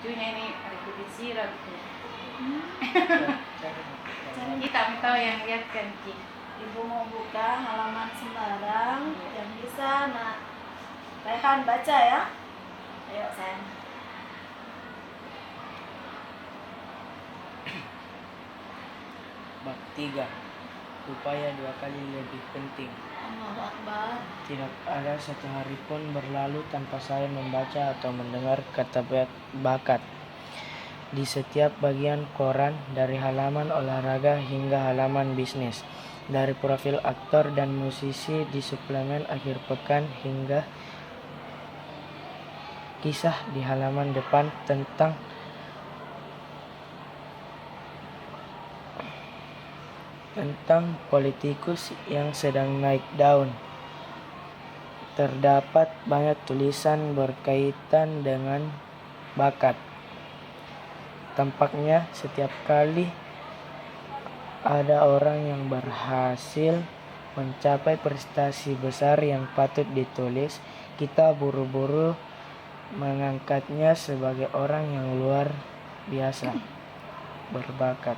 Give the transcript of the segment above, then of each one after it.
lucunya ini ada putih sirap. Cari. Kita tahu yang lihat kan Ci. Ibu mau buka halaman sembarang yang bisa nak Rehan baca ya. Ayo sayang. Bab 3. Upaya 2 kali lebih penting. Allahu Akbar. Tidak ada satu hari pun berlalu tanpa saya membaca atau mendengar kata bakat di setiap bagian koran, dari halaman olahraga hingga halaman bisnis, dari profil aktor dan musisi di suplemen akhir pekan hingga kisah di halaman depan tentang politikus yang sedang naik daun. Terdapat banyak tulisan berkaitan dengan bakat. Tampaknya setiap kali ada orang yang berhasil mencapai prestasi besar yang patut ditulis, kita buru-buru mengangkatnya sebagai orang yang luar biasa berbakat.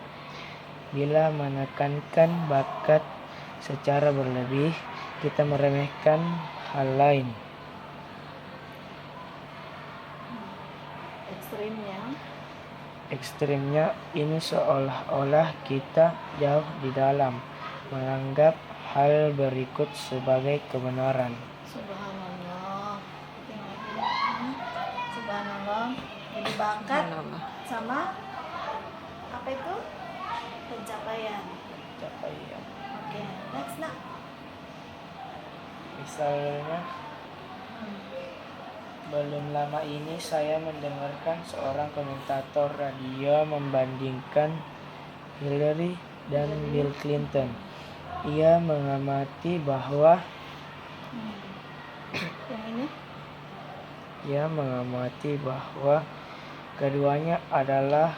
Bila menekankan bakat secara berlebih, kita meremehkan hal lain. Ekstrimnya ini seolah-olah kita jauh di dalam menganggap hal berikut sebagai kebenaran. Subhanallah. Subhanallah. Jadi bakat sama apa itu? Pencapaian. Oke, next nak. Misalnya, belum lama ini saya mendengarkan seorang komentator radio membandingkan Hillary dan Bill Clinton. Ia mengamati bahwa keduanya adalah